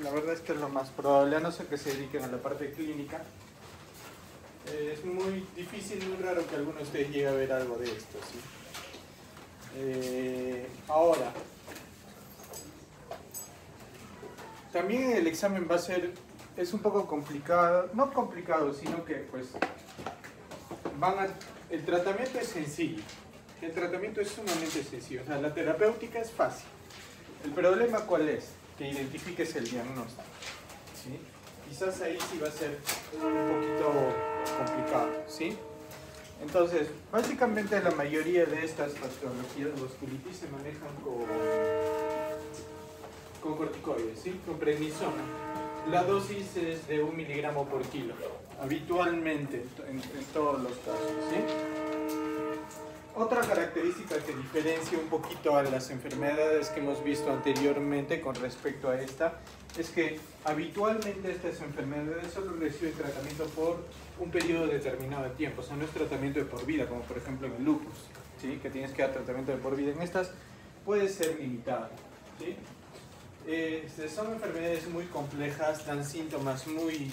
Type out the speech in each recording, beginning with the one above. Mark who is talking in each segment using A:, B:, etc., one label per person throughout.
A: la verdad es que es lo más probable, a no ser que se dediquen a la parte clínica. Es muy difícil, muy raro que alguno de ustedes llegue a ver algo de esto, ¿sí? Ahora, también el examen va a ser, es un poco complicado, no complicado, sino que pues el tratamiento es sencillo, el tratamiento es sumamente sencillo, o sea, la terapéutica es fácil. ¿El problema cuál es? Que identifiques el diagnóstico, ¿sí? Quizás ahí sí va a ser un poquito complicado, ¿sí? Entonces, básicamente la mayoría de estas patologías de vasculitis se manejan con corticoides, ¿sí? Con prednisona. La dosis es de 1 miligramo por kilo, habitualmente en todos los casos, ¿sí? Otra característica que diferencia un poquito a las enfermedades que hemos visto anteriormente con respecto a esta es que habitualmente estas enfermedades solo reciben tratamiento por un periodo determinado de tiempo, o sea, no es tratamiento de por vida, como por ejemplo en el lupus, ¿sí? Que tienes que dar tratamiento de por vida. En estas puede ser limitado, ¿sí? Son enfermedades muy complejas, dan síntomas muy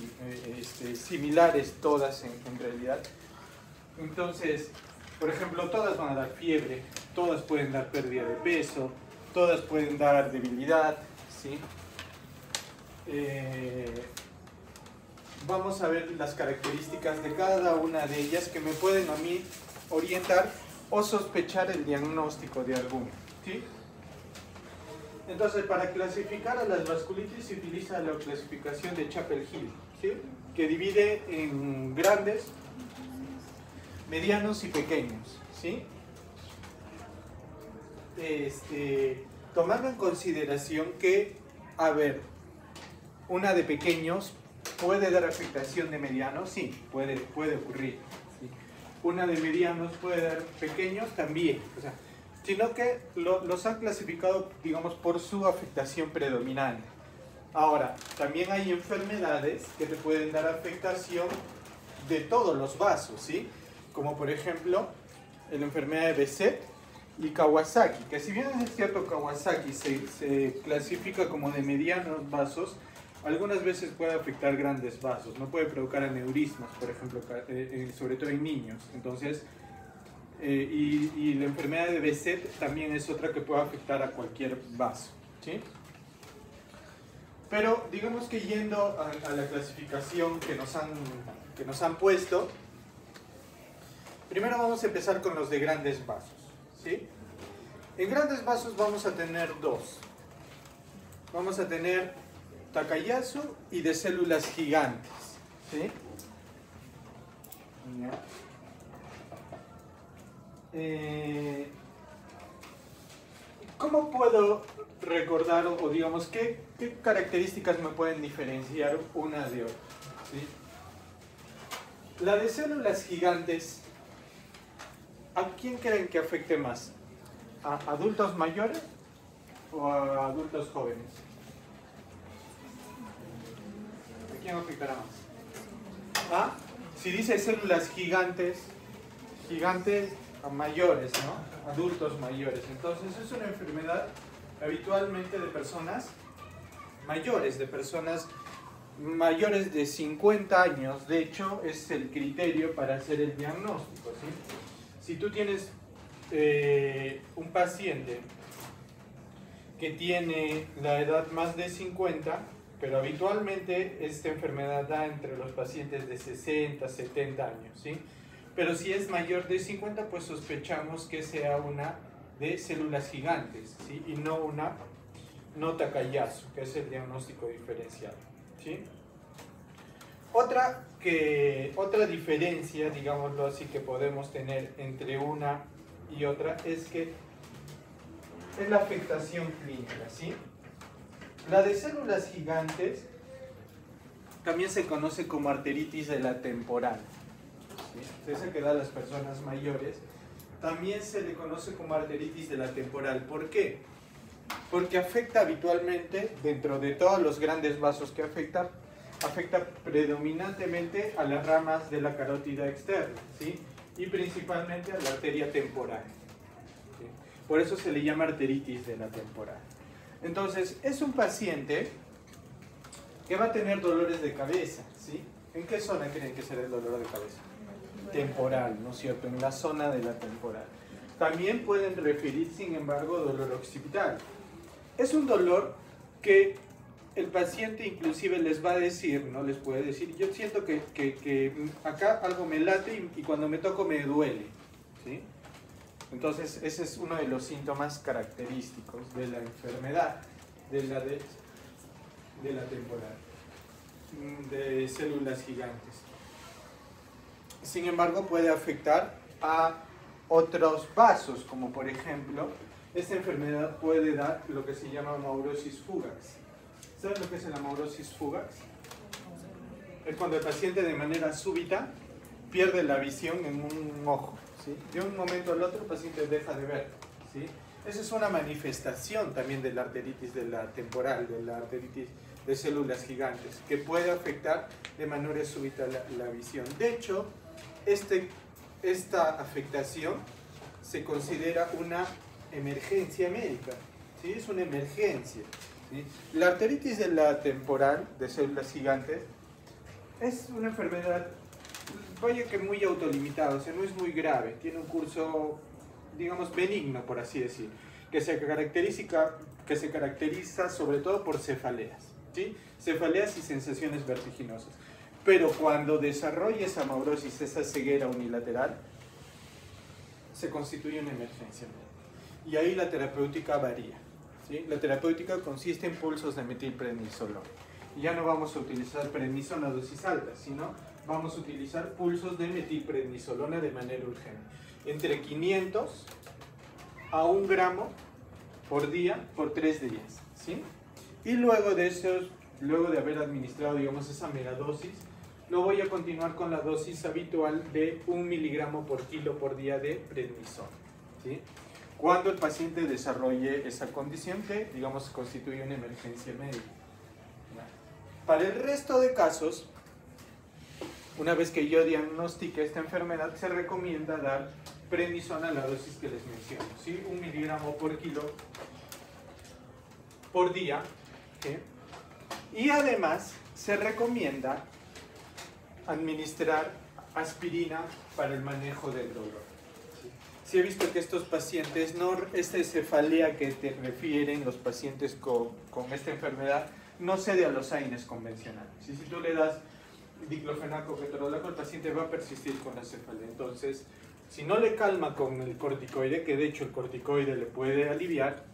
A: similares todas en realidad. Entonces, por ejemplo, todas van a dar fiebre, todas pueden dar pérdida de peso, todas pueden dar debilidad, ¿sí? Vamos a ver las características de cada una de ellas que me pueden a mí orientar o sospechar el diagnóstico de alguna, ¿sí? Entonces, para clasificar a las vasculitis se utiliza la clasificación de Chapel-Hill, ¿sí? Que divide en grandes, medianos y pequeños, ¿sí? Tomando en consideración que, a ver, una de pequeños puede dar afectación de medianos, sí, puede ocurrir, ¿sí? Una de medianos puede dar pequeños también, o sea, sino que los han clasificado, digamos, por su afectación predominante. Ahora, también hay enfermedades que te pueden dar afectación de todos los vasos, ¿sí? Como por ejemplo, la enfermedad de Behçet y Kawasaki, que si bien es cierto Kawasaki se clasifica como de medianos vasos, algunas veces puede afectar grandes vasos, no puede provocar aneurismas, por ejemplo, sobre todo en niños. Entonces, y la enfermedad de Behçet también es otra que puede afectar a cualquier vaso, ¿sí? Pero digamos que yendo a la clasificación que nos han puesto, primero vamos a empezar con los de grandes vasos, ¿sí? En grandes vasos vamos a tener dos. Vamos a tener Takayasu y de células gigantes, ¿sí? ¿Cómo puedo recordar o digamos qué características me pueden diferenciar una de otra, ¿sí? La de células gigantes, ¿a quién creen que afecte más? ¿A adultos mayores o a adultos jóvenes? ¿A quién afectará más? ¿Ah? Si dice células gigantes a mayores, ¿no? Adultos mayores. Entonces es una enfermedad habitualmente de personas mayores, mayores de 50 años. De hecho, es el criterio para hacer el diagnóstico, ¿sí? Si tú tienes un paciente que tiene la edad más de 50, pero habitualmente esta enfermedad da entre los pacientes de 60, 70 años, ¿sí? Pero si es mayor de 50, pues sospechamos que sea una de células gigantes, ¿sí? Y no una no Takayasu, que es el diagnóstico diferencial, ¿sí? Otra diferencia, digámoslo así, que podemos tener entre una y otra es que es la afectación clínica, ¿sí? La de células gigantes también se conoce como arteritis de la temporal, ¿sí? Esa que da a las personas mayores, también se le conoce como arteritis de la temporal. ¿Por qué? Porque afecta habitualmente, dentro de todos los grandes vasos que afecta predominantemente a las ramas de la carótida externa, ¿sí? Y principalmente a la arteria temporal, ¿sí? Por eso se le llama arteritis de la temporal. Entonces, es un paciente que va a tener dolores de cabeza, ¿sí? ¿En qué zona creen que será el dolor de cabeza? Temporal, ¿no es cierto? En la zona de la temporal. También pueden referir, sin embargo, dolor occipital. Es un dolor que el paciente inclusive les va a decir, ¿no? Les puede decir, yo siento que acá algo me late y cuando me toco me duele, ¿sí? Entonces, ese es uno de los síntomas característicos de la enfermedad, de la temporal, de células gigantes. Sin embargo, puede afectar a otros vasos, como por ejemplo, esta enfermedad puede dar lo que se llama amaurosis fugax. ¿Saben lo que es la amaurosis fugax? Es cuando el paciente de manera súbita pierde la visión en un ojo, ¿sí? De un momento al otro el paciente deja de ver, ¿sí? Esa es una manifestación también de la arteritis de la temporal, de la arteritis de células gigantes, que puede afectar de manera súbita la visión. De hecho, esta afectación se considera una emergencia médica, ¿sí? Es una emergencia, ¿sí? La arteritis de la temporal de células gigantes es una enfermedad, vaya que muy autolimitada, o sea, no es muy grave, tiene un curso, digamos, benigno, por así decir, que se caracteriza sobre todo por cefaleas, ¿sí? Cefaleas y sensaciones vertiginosas. Pero cuando desarrolla esa amaurosis, esa ceguera unilateral, se constituye una emergencia. Y ahí la terapéutica varía, ¿sí? La terapéutica consiste en pulsos de metilprednisolona. Y ya no vamos a utilizar prednisona a dosis alta, sino vamos a utilizar pulsos de metilprednisolona de manera urgente. Entre 500 a 1 gramo por día por 3 días, ¿sí? Y luego de esos, luego de haber administrado, digamos, esa megadosis, lo voy a continuar con la dosis habitual de 1 miligramo por kilo por día de prednisona, ¿sí? Cuando el paciente desarrolle esa condición que, digamos, constituye una emergencia médica. Para el resto de casos, una vez que yo diagnostique esta enfermedad, se recomienda dar prednisona a la dosis que les menciono, ¿sí? 1 miligramo por kilo por día, ¿sí? Y además se recomienda administrar aspirina para el manejo del dolor. Sí he visto que estos pacientes, esta cefalea que te refieren los pacientes con esta enfermedad, no cede a los AINES convencionales. Si tú le das diclofenaco, ketorolaco, el paciente va a persistir con la cefalea. Entonces, si no le calma con el corticoide, que de hecho el corticoide le puede aliviar,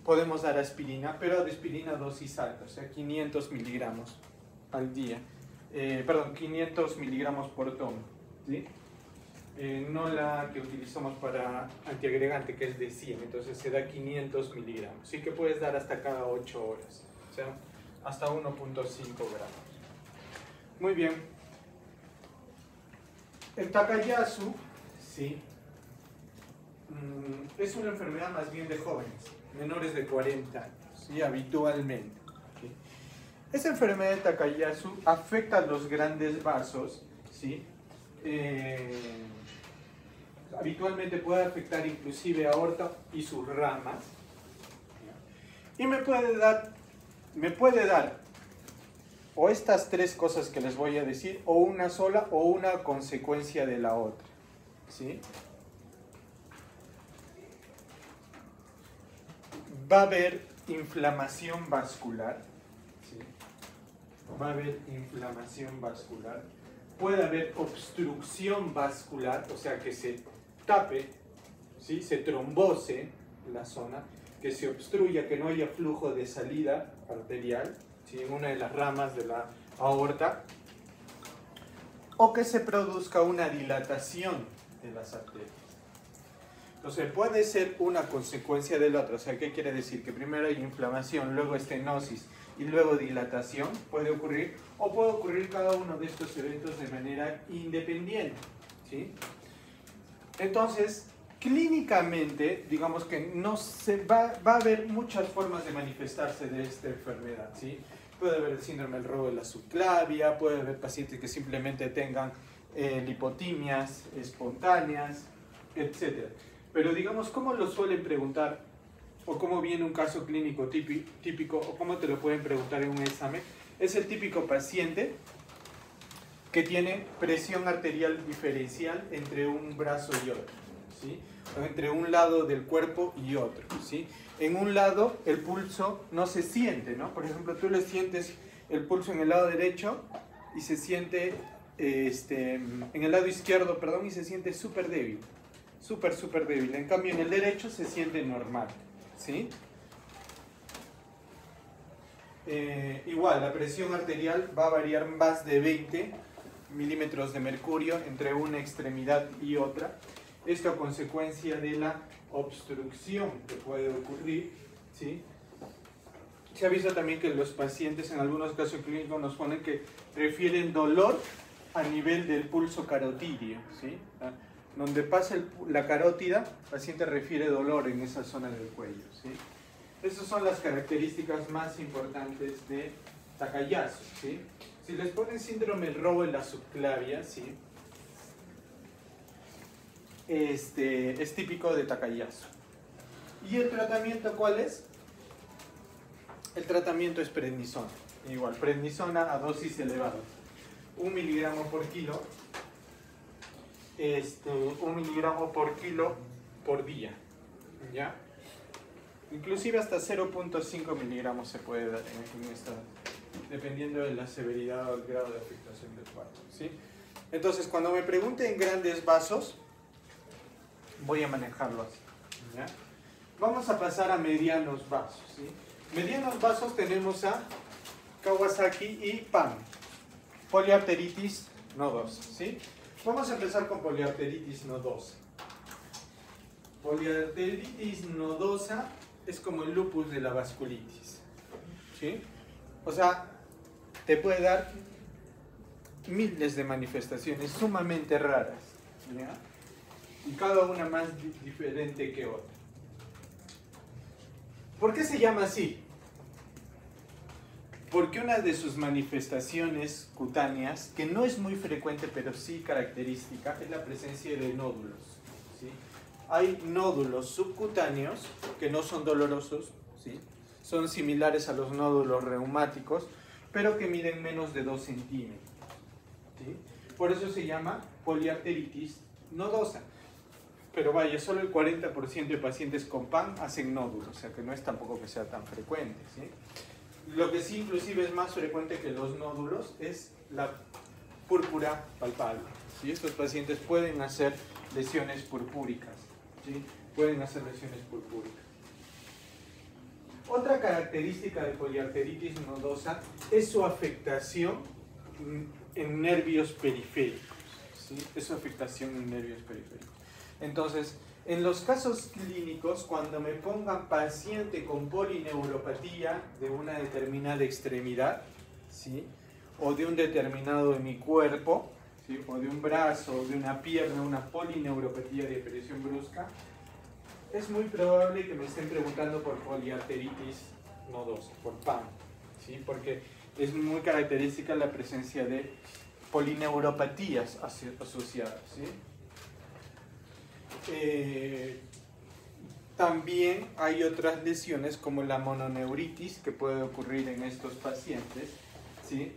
A: podemos dar aspirina, pero de aspirina dosis alta, o sea, 500 miligramos al día. 500 miligramos por tomo, ¿sí? No la que utilizamos para antiagregante, que es de 100, entonces se da 500 miligramos. Sí que puedes dar hasta cada 8 horas, o sea, hasta 1.5 gramos. Muy bien. El Takayasu, ¿sí? Es una enfermedad más bien de jóvenes, menores de 40 años, ¿sí? Habitualmente. ¿Sí? Esa enfermedad de Takayasu afecta a los grandes vasos, ¿sí? Habitualmente puede afectar inclusive aorta y sus ramas, ¿sí? Y me puede dar o estas 3 cosas que les voy a decir, o una sola o una consecuencia de la otra, ¿sí? Va a haber inflamación vascular, ¿sí? Va a haber inflamación vascular, puede haber obstrucción vascular, o sea que se tape, ¿sí? Se trombose la zona, que se obstruya, que no haya flujo de salida arterial, ¿sí? En una de las ramas de la aorta, o que se produzca una dilatación de las arterias. Entonces puede ser una consecuencia del otro. O sea, ¿qué quiere decir? Que primero hay inflamación, luego estenosis y luego dilatación. Puede ocurrir, o puede ocurrir cada uno de estos eventos de manera independiente, ¿sí? Entonces, clínicamente, digamos que no se va a haber muchas formas de manifestarse de esta enfermedad, ¿sí? Puede haber el síndrome del robo de la subclavia, puede haber pacientes que simplemente tengan lipotimias espontáneas, etc. Pero digamos, ¿cómo lo suelen preguntar o cómo viene un caso clínico típico, o cómo te lo pueden preguntar en un examen. Es el típico paciente que tiene presión arterial diferencial entre un brazo y otro, ¿sí? O entre un lado del cuerpo y otro, ¿sí? En un lado el pulso no se siente, ¿no? Por ejemplo, tú le sientes el pulso en el lado derecho y se siente, en el lado izquierdo, perdón, y se siente súper débil, súper débil. En cambio, en el derecho se siente normal, ¿sí? Igual, la presión arterial va a variar más de 20 milímetros de mercurio entre una extremidad y otra. Esto a consecuencia de la obstrucción que puede ocurrir, ¿sí? Se ha visto también que los pacientes en algunos casos clínicos nos ponen que refieren dolor a nivel del pulso carotidio, ¿sí? Donde pasa la carótida, el paciente refiere dolor en esa zona del cuello, ¿sí? Esas son las características más importantes de Takayasu, ¿sí? Si les ponen síndrome del robo en la subclavia, ¿sí? Es típico de Takayasu. ¿Y el tratamiento cuál es? El tratamiento es prednisona. Igual, prednisona a dosis elevada. 1 miligramo por kilo. 1 miligramo por kilo por día. ¿Ya? Inclusive hasta 0.5 miligramos se puede dar en esta, dependiendo de la severidad o el grado de afectación del cuadro, ¿sí? Entonces, cuando me pregunten grandes vasos, voy a manejarlo así, ¿ya? Vamos a pasar a medianos vasos, ¿sí? Medianos vasos tenemos a Kawasaki y PAN, poliarteritis nodosa, ¿sí? Vamos a empezar con poliarteritis nodosa. Poliarteritis nodosa es como el lupus de la vasculitis, ¿sí? O sea, te puede dar miles de manifestaciones sumamente raras, ¿ya? Y cada una más diferente que otra. ¿Por qué se llama así? Porque una de sus manifestaciones cutáneas, que no es muy frecuente pero sí característica, es la presencia de nódulos, ¿sí? Hay nódulos subcutáneos que no son dolorosos, ¿sí? Son similares a los nódulos reumáticos, pero que miden menos de 2 centímetros, ¿sí? Por eso se llama poliarteritis nodosa. Pero vaya, solo el 40% de pacientes con PAN hacen nódulos, o sea que no es tampoco que sea tan frecuente, ¿sí? Lo que sí inclusive es más frecuente que los nódulos es la púrpura palpable, ¿sí? Estos pacientes pueden hacer lesiones purpúricas, ¿sí? Pueden hacer lesiones purpúricas. Otra característica de poliarteritis nodosa es su afectación en nervios periféricos, ¿sí? Es su afectación en nervios periféricos. Entonces, en los casos clínicos, cuando me pongan paciente con polineuropatía de una determinada extremidad, ¿sí? O de un determinado de mi cuerpo, ¿sí? O de un brazo, o de una pierna, una polineuropatía de aparición brusca, es muy probable que me estén preguntando por poliarteritis nodosa, por PAN, ¿sí? Porque es muy característica la presencia de polineuropatías asociadas, ¿sí? También hay otras lesiones como la mononeuritis que puede ocurrir en estos pacientes, ¿sí?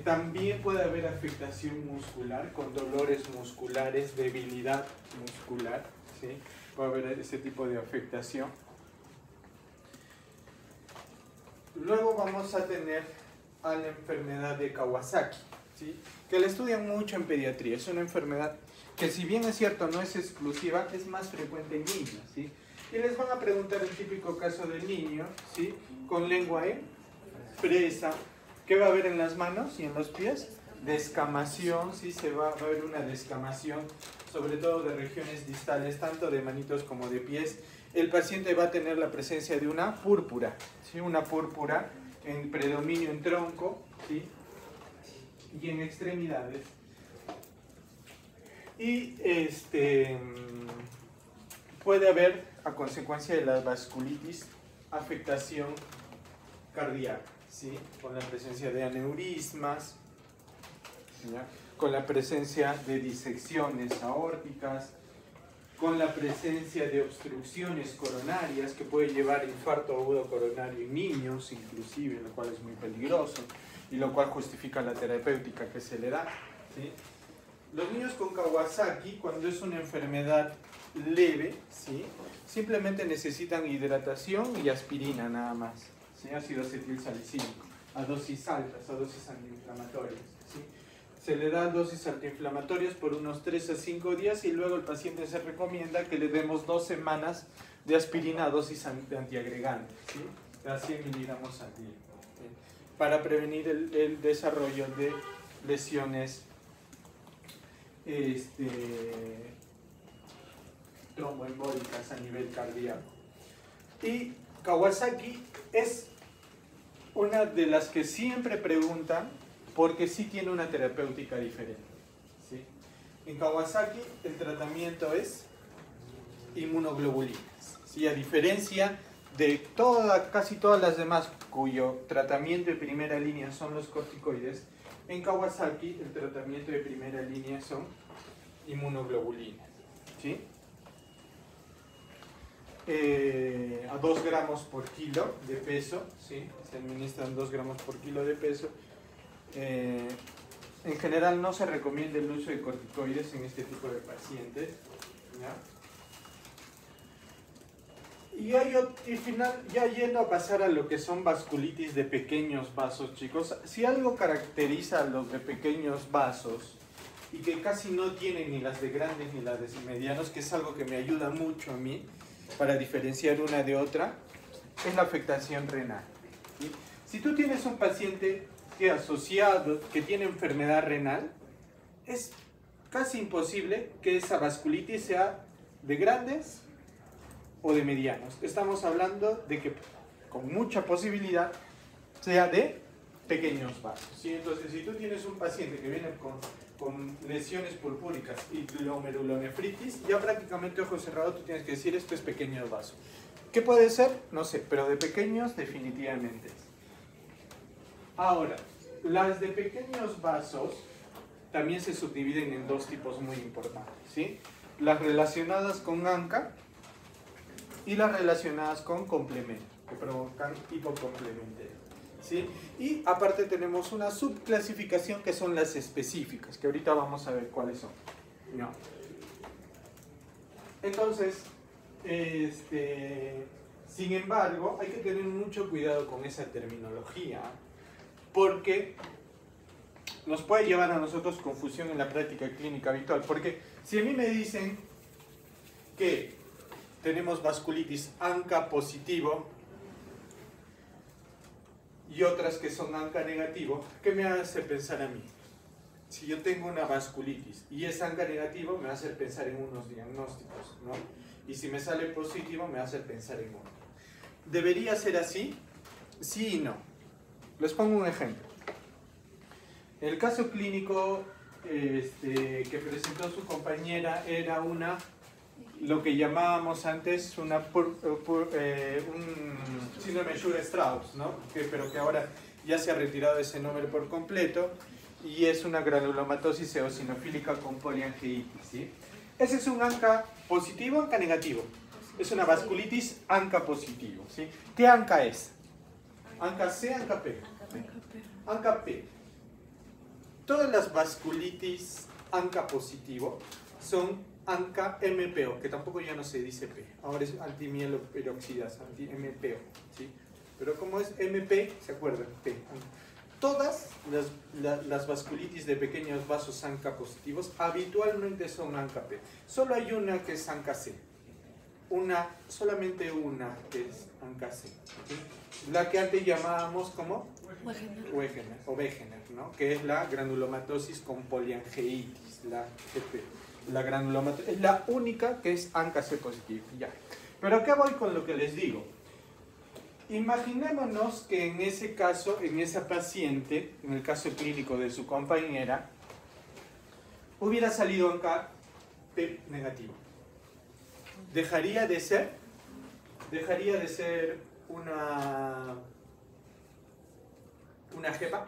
A: También puede haber afectación muscular con dolores musculares, debilidad muscular, ¿sí? Puede haber ese tipo de afectación. Luego vamos a tener a la enfermedad de Kawasaki, ¿sí? Que la estudian mucho en pediatría. Es una enfermedad que, si bien es cierto no es exclusiva, es más frecuente en niños, ¿sí? Y les van a preguntar el típico caso del niño, ¿sí? Con lengua presa. ¿Qué va a haber en las manos y en los pies? Descamación, ¿sí? Va a haber una descamación, sobre todo de regiones distales, tanto de manitos como de pies. El paciente va a tener la presencia de una púrpura, ¿sí? Una púrpura en predominio en tronco, ¿sí? Y en extremidades. Y puede haber, a consecuencia de la vasculitis, afectación cardíaca, ¿sí? Con la presencia de aneurismas, ¿ya? Con la presencia de disecciones aórticas, con la presencia de obstrucciones coronarias que puede llevar a infarto agudo coronario en niños, inclusive, lo cual es muy peligroso y lo cual justifica la terapéutica que se le da, ¿sí? Los niños con Kawasaki, cuando es una enfermedad leve, ¿sí?, simplemente necesitan hidratación y aspirina nada más, ¿sí?, ácido acetilsalicílico, a dosis altas, a dosis antiinflamatorias, ¿sí? Se le da dosis antiinflamatorias por unos 3 a 5 días y luego el paciente se recomienda que le demos 2 semanas de aspirina a dosis antiagregante, ¿sí?, a 100 miligramos al día, ¿sí?, para prevenir el desarrollo de lesiones tromboembólicas a nivel cardíaco. Y Kawasaki es una de las que siempre preguntan porque sí tiene una terapéutica diferente, ¿sí? En Kawasaki el tratamiento es inmunoglobulinas, ¿sí? A diferencia de casi todas las demás cuyo tratamiento de primera línea son los corticoides, en Kawasaki el tratamiento de primera línea son inmunoglobulinas, ¿sí? A 2 gramos por kilo de peso, ¿sí? Se administran 2 gramos por kilo de peso. En general no se recomienda el uso de corticoides en este tipo de pacientes, ¿ya? Ya yendo a pasar a lo que son vasculitis de pequeños vasos, chicos, si algo caracteriza a los de pequeños vasos y que casi no tienen ni las de grandes ni las de medianos, que es algo que me ayuda mucho a mí para diferenciar una de otra, es la afectación renal, ¿sí? Si tú tienes un paciente que tiene enfermedad renal, es casi imposible que esa vasculitis sea de grandes o de medianos. Estamos hablando de que con mucha posibilidad sea de pequeños vasos, ¿sí? Entonces, si tú tienes un paciente que viene con lesiones purpúricas y glomerulonefritis, ya prácticamente ojo cerrado tú tienes que decir esto es pequeños vasos. ¿Qué puede ser? No sé, pero de pequeños definitivamente es. Ahora, las de pequeños vasos también se subdividen en 2 tipos muy importantes, ¿sí? Las relacionadas con ANCA y las relacionadas con complemento, que provocan hipocomplementario, ¿sí? Y aparte tenemos una subclasificación que son las específicas, que ahorita vamos a ver cuáles son, ¿no? Entonces, sin embargo, hay que tener mucho cuidado con esa terminología, porque nos puede llevar a nosotros confusión en la práctica clínica habitual. Porque si a mí me dicen que tenemos vasculitis ANCA positivo y otras que son ANCA negativo, ¿qué me hace pensar a mí? Si yo tengo una vasculitis y es ANCA negativo, me va a hacer pensar en unos diagnósticos, ¿no? Y si me sale positivo, me va a hacer pensar en otro. ¿Debería ser así? Sí y no. Les pongo un ejemplo. El caso clínico que presentó su compañera era lo que llamábamos antes un síndrome Sjögren-Strauss, ¿no? Pero que ahora ya se ha retirado ese nombre por completo y es una granulomatosis eosinofílica con poliangeitis, ¿sí? Ese es un ANCA positivo o ANCA negativo. Es una vasculitis ANCA positivo, ¿sí? ¿Qué ANCA es? ¿ANCA C, ANCA P? ANCA P. Todas las vasculitis ANCA positivo son ANCA MPO, que tampoco ya no se dice P, ahora es antimieloperoxidasa, anti-MPO, ¿sí? Pero como es MP, ¿se acuerdan? P. Todas las vasculitis de pequeños vasos ANCA positivos habitualmente son ANCA P. Solo hay una que es ANCA C. Solamente una que es ANCA C, ¿sí? La que antes llamábamos como Wegener, ¿no? Que es la granulomatosis con poliangeitis, la GP. La granulomatosis es la única que es ANCA C positivo, ya. Pero acá voy con lo que les digo. Imaginémonos que en ese caso, en esa paciente, en el caso clínico de su compañera, hubiera salido ANCA P negativo. ¿Dejaría de ser una jepa?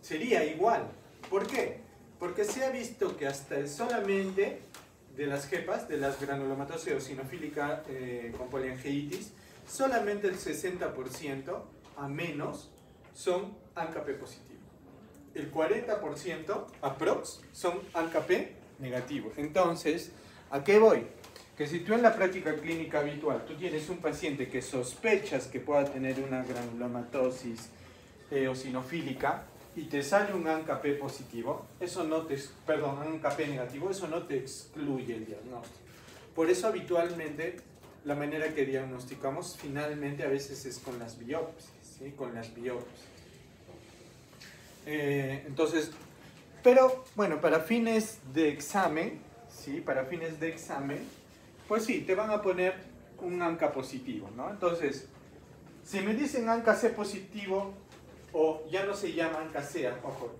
A: Sería igual. ¿Por qué? Porque se ha visto que hasta solamente de las GEPAs, de las granulomatosis eosinofílica con poliangeitis, solamente el 60% a menos son ANCA-P positivo. El 40% aprox son ANCA-P negativo. Entonces, ¿a qué voy? Que si tú en la práctica clínica habitual tú tienes un paciente que sospechas que pueda tener una granulomatosis eosinofílica y te sale un ANCA-P positivo, eso no te, perdón, ANCA-P negativo, eso no te excluye el diagnóstico. Por eso habitualmente la manera que diagnosticamos finalmente a veces es con las biopsias, ¿sí? Con las biopsias. Entonces, pero bueno, para fines de examen, ¿sí? Para fines de examen, pues sí, te van a poner un ANCA positivo, ¿no? Entonces, si me dicen ANCA-C positivo, o ya no se llama ANCA-C, ojo,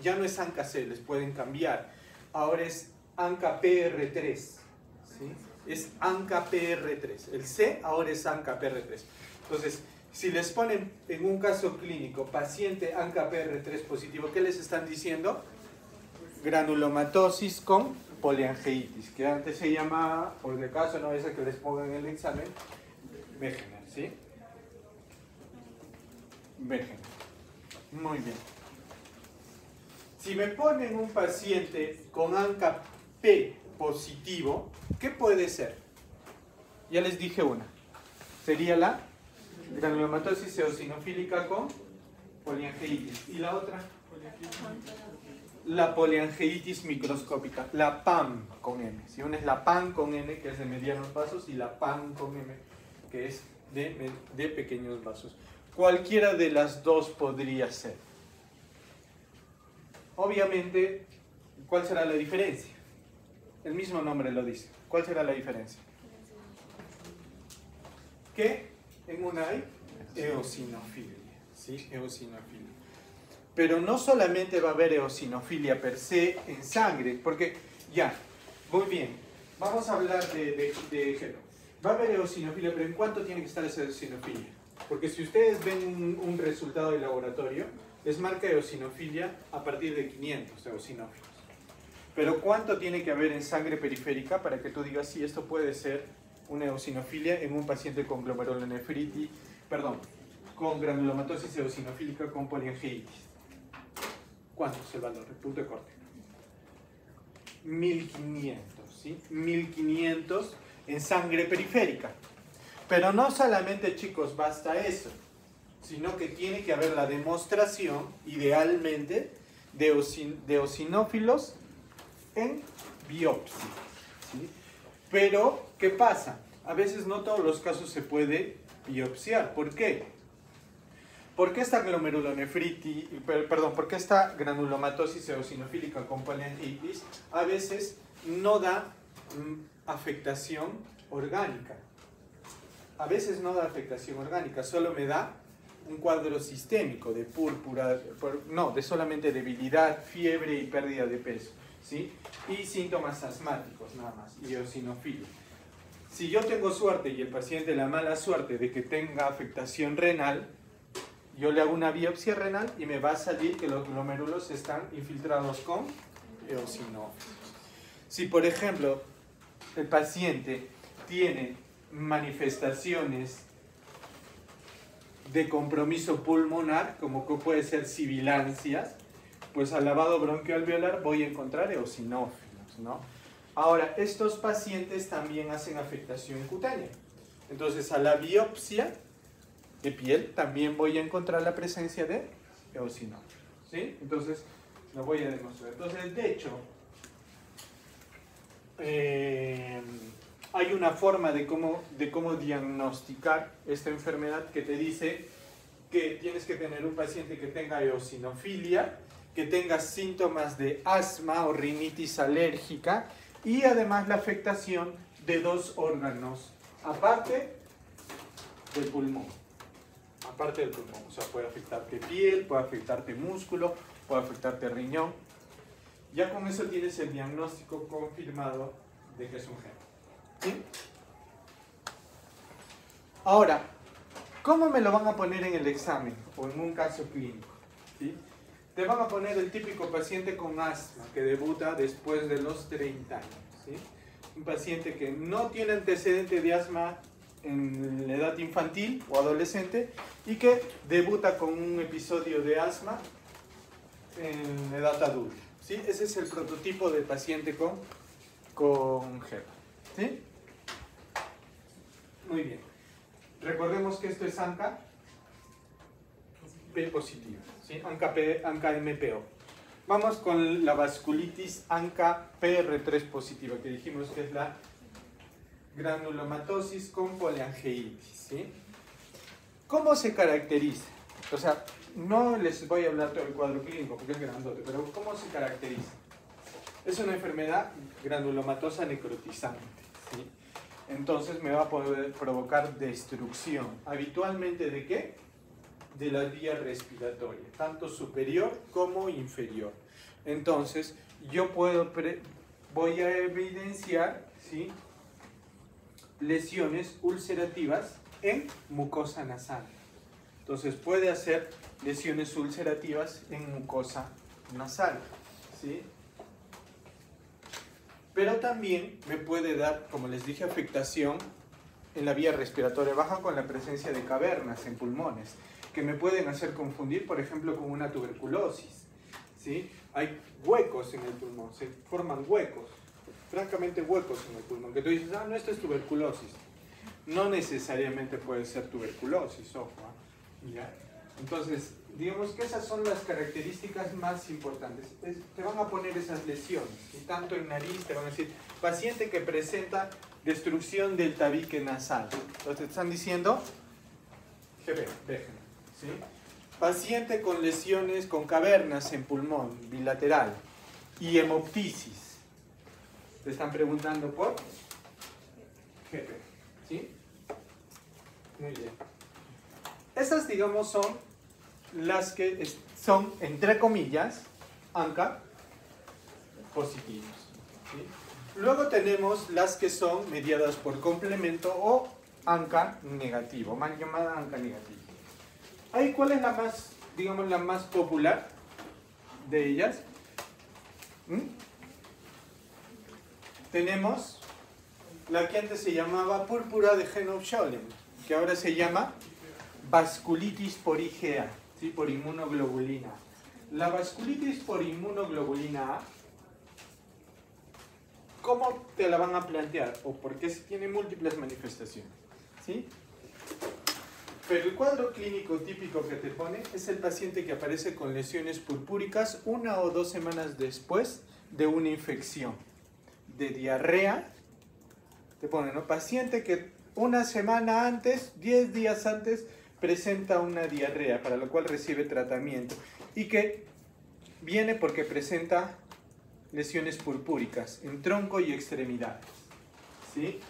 A: ya no es ANCA-C, les pueden cambiar. Ahora es ANCA-PR3, ¿sí? Es ANCA-PR3. El C ahora es ANCA-PR3. Entonces, si les ponen en un caso clínico paciente ANCA-PR3 positivo, ¿qué les están diciendo? Granulomatosis con poliangeitis, que antes se llamaba, por el caso no es el que les pongan en el examen, Wegener, ¿sí? Wegener. Muy bien. Si me ponen un paciente con ANCA-P positivo, ¿qué puede ser? Ya les dije una. Sería la granulomatosis eosinofílica con poliangeitis. ¿Y la otra? La poliangeitis microscópica, la PAM con M. Si una es la PAM con N, que es de medianos vasos, y la PAM con M, que es de pequeños vasos. Cualquiera de las dos podría ser. Obviamente, ¿cuál será la diferencia? El mismo nombre lo dice. ¿Cuál será la diferencia? Que en una hay eosinofilia, ¿sí? Eosinofilia. Pero no solamente va a haber eosinofilia per se en sangre, porque ya, muy bien, vamos a hablar de ejemplo. Va a haber eosinofilia, pero ¿en cuánto tiene que estar esa eosinofilia? Porque si ustedes ven un resultado de laboratorio, les marca eosinofilia a partir de 500 eosinófilos. Pero ¿cuánto tiene que haber en sangre periférica para que tú digas si esto puede ser una eosinofilia en un paciente con glomerulonefritis, perdón, con granulomatosis eosinofílica con poliangeitis? ¿Cuánto es el valor? El punto de corte. 1500, ¿sí? 1500 en sangre periférica. Pero no solamente, chicos, basta eso, sino que tiene que haber la demostración, idealmente, de eosinófilos en biopsia, ¿sí? Pero, ¿qué pasa? A veces no todos los casos se puede biopsiar. ¿Por qué? Porque esta glomerulonefritis, perdón, porque esta granulomatosis eosinofílica con poliangeitis a veces no da afectación orgánica. A veces no da afectación orgánica, solo me da un cuadro sistémico de púrpura, no, de solamente debilidad, fiebre y pérdida de peso, ¿sí? Y síntomas asmáticos nada más, y eosinofilia. Si yo tengo suerte y el paciente la mala suerte de que tenga afectación renal, yo le hago una biopsia renal y me va a salir que los glomérulos están infiltrados con eosinófilos. Si, por ejemplo, el paciente tiene manifestaciones de compromiso pulmonar, como que puede ser sibilancias, pues al lavado bronquialveolar voy a encontrar eosinófilos, ¿no? Ahora, estos pacientes también hacen afectación cutánea. Entonces, a la biopsia de piel también voy a encontrar la presencia de eosinófilos, ¿sí? Entonces, lo voy a demostrar. Entonces, de hecho, hay una forma de cómo diagnosticar esta enfermedad que te dice que tienes que tener un paciente que tenga eosinofilia, que tenga síntomas de asma o rinitis alérgica y además la afectación de dos órganos, aparte del pulmón. Aparte del pulmón, o sea, puede afectarte piel, puede afectarte músculo, puede afectarte riñón. Ya con eso tienes el diagnóstico confirmado de que es un gen. ¿Sí? Ahora, ¿cómo me lo van a poner en el examen o en un caso clínico? ¿Sí? Te van a poner el típico paciente con asma que debuta después de los 30 años. ¿Sí? un paciente que no tiene antecedente de asma en la edad infantil o adolescente y que debuta con un episodio de asma en la edad adulta, ¿sí? Ese es el prototipo del paciente con GERD, ¿sí? Muy bien. Recordemos que esto es ANCA P positiva, ¿sí? ANCA MPO. Vamos con la vasculitis ANCA PR3 positiva, que dijimos que es la granulomatosis con poliangeitis, ¿sí? ¿Cómo se caracteriza? O sea, no les voy a hablar todo el cuadro clínico porque es grandote, pero ¿cómo se caracteriza? Es una enfermedad granulomatosa necrotizante, ¿sí? Entonces me va a poder provocar destrucción. ¿Habitualmente de qué? De la vía respiratoria, tanto superior como inferior. Entonces, yo voy a evidenciar, ¿sí?, lesiones ulcerativas en mucosa nasal. Entonces, puede hacer lesiones ulcerativas en mucosa nasal, ¿sí? Pero también me puede dar, como les dije, afectación en la vía respiratoria baja con la presencia de cavernas en pulmones, que me pueden hacer confundir, por ejemplo, con una tuberculosis, ¿sí? Hay huecos en el pulmón, se forman huecos, francamente huecos en el pulmón, que tú dices, ah, no, esto es tuberculosis. No necesariamente puede ser tuberculosis, ojo, ¿eh? ¿Ya? Entonces, digamos que esas son las características más importantes. Te van a poner esas lesiones, y tanto en nariz te van a decir, paciente que presenta destrucción del tabique nasal. Entonces te están diciendo, ¿sí? Paciente con lesiones, con cavernas en pulmón bilateral y hemoptisis. Te están preguntando por GP, ¿sí? Muy bien. Estas, digamos, son las que son, entre comillas, ANCA positivos, ¿sí? Luego tenemos las que son mediadas por complemento o ANCA negativo, mal llamada ANCA negativa. Ahí, ¿cuál es la más, digamos, la más popular de ellas? Tenemos la que antes se llamaba púrpura de Henoch-Schönlein, que ahora se llama vasculitis por IgA, ¿sí?, por inmunoglobulina A. La vasculitis por inmunoglobulina A, ¿cómo te la van a plantear? ¿O por qué tiene múltiples manifestaciones? ¿Sí? Pero el cuadro clínico típico que te pone es el paciente que aparece con lesiones purpúricas 1 o 2 semanas después de una infección, de diarrea. Te pone, ¿no? Paciente que una semana antes, 10 días antes, presenta una diarrea, para lo cual recibe tratamiento, y que viene porque presenta lesiones purpúricas en tronco y extremidades, ¿sí?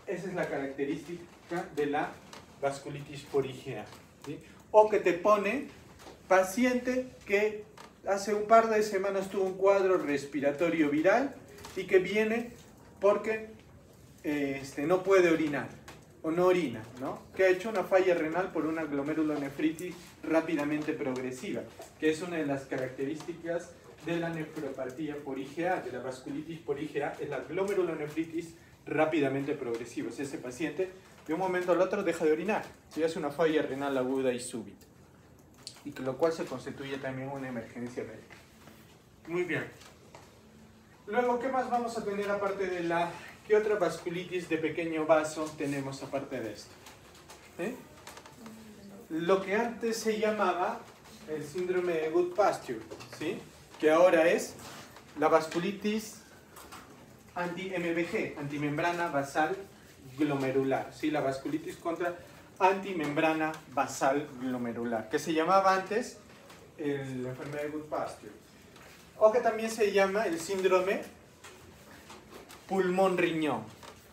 A: Esa es la característica de la vasculitis por IgA, ¿sí? O que te pone paciente que hace un par de semanas tuvo un cuadro respiratorio viral y que viene porque no puede orinar o no orina, ¿no? Que ha hecho una falla renal por una glomerulonefritis rápidamente progresiva, que es una de las características de la nefropatía por IgA, de la vasculitis por IgA, es la glomerulonefritis rápidamente progresiva. O sea, ese paciente de un momento al otro deja de orinar, si hace una falla renal aguda y súbita, y con lo cual se constituye también una emergencia médica. Muy bien. Luego, ¿qué más vamos a tener aparte de la... ¿Qué otra vasculitis de pequeño vaso tenemos aparte de esto? Lo que antes se llamaba el síndrome de Goodpasture, ¿sí?, que ahora es la vasculitis anti-MBG, antimembrana basal glomerular, ¿sí?, la vasculitis contra antimembrana basal glomerular, que se llamaba antes la enfermedad de Goodpasture, o que también se llama el síndrome pulmón-riñón,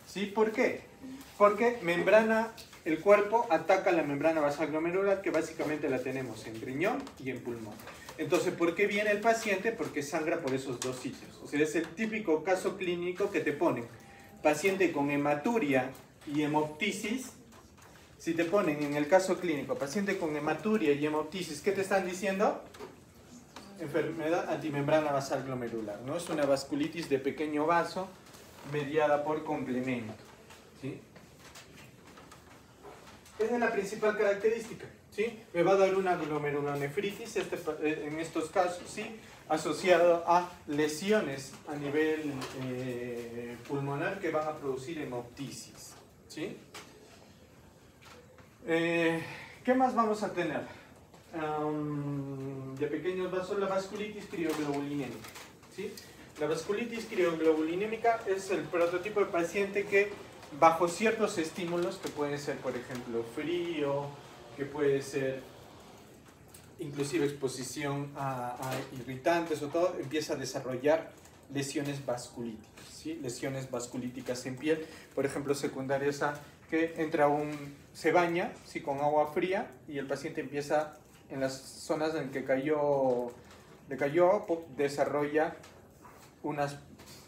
A: ¿sí? ¿Por qué? Porque el cuerpo ataca la membrana basal glomerular, que básicamente la tenemos en riñón y en pulmón. Entonces, ¿por qué viene el paciente? Porque sangra por esos dos sitios. O sea, es el típico caso clínico que te ponen paciente con hematuria y hemoptisis. Si te ponen en el caso clínico paciente con hematuria y hemoptisis, ¿qué te están diciendo? Enfermedad antimembrana basal glomerular, ¿no? Es una vasculitis de pequeño vaso mediada por complemento, ¿sí? Esa es la principal característica, ¿sí? Me va a dar una glomerulonefritis, en estos casos, ¿sí? Asociado a lesiones a nivel pulmonar que van a producir hemoptisis, ¿sí? ¿Qué más vamos a tener? De pequeños vasos, la vasculitis crioglobulinémica, ¿sí? La vasculitis crioglobulinémica es el prototipo de paciente que bajo ciertos estímulos, que pueden ser por ejemplo frío, que puede ser inclusive exposición a irritantes o todo, empieza a desarrollar lesiones vasculíticas, ¿sí? Lesiones vasculíticas en piel, por ejemplo secundarias a que se baña, ¿sí? Con agua fría y el paciente empieza en las zonas en que le cayó, desarrolla unas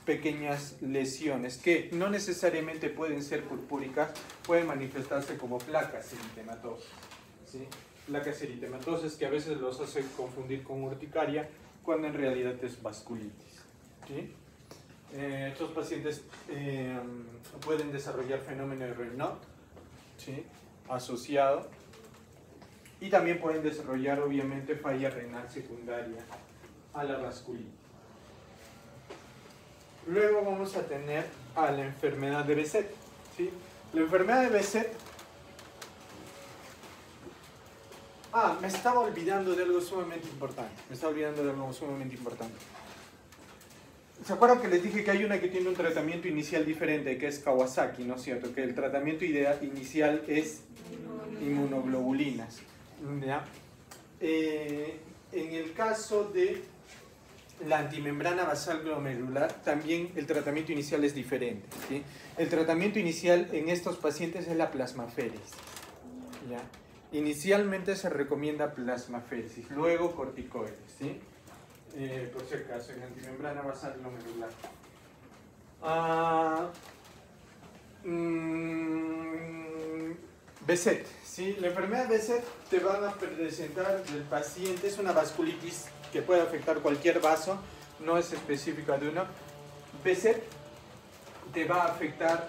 A: pequeñas lesiones que no necesariamente pueden ser purpúricas, pueden manifestarse como placas eritematosas, ¿sí? Placas eritematosas que a veces los hacen confundir con urticaria cuando en realidad es vasculitis, ¿sí? Estos pacientes pueden desarrollar fenómeno de Raynaud, ¿sí? Asociado, y también pueden desarrollar obviamente falla renal secundaria a la vasculitis. Luego vamos a tener a la enfermedad de Behçet, ¿sí? La enfermedad de Behçet... me estaba olvidando de algo sumamente importante. ¿Se acuerdan que les dije que hay una que tiene un tratamiento inicial diferente, que es Kawasaki, ¿no es cierto? Que el tratamiento inicial es inmunoglobulinas, ¿ya? En el caso de la antimembrana basal glomerular, también el tratamiento inicial es diferente, ¿sí? El tratamiento inicial en estos pacientes es la plasmaféresis, ¿ya? Inicialmente se recomienda plasmaféresis, luego corticoides, ¿sí? Por si acaso, en antimembrana basal glomerular. Behçet, ¿sí? La enfermedad de Behçet te van a presentar del paciente, es una vasculitis que puede afectar cualquier vaso, no es específica de uno. Behçet te va a afectar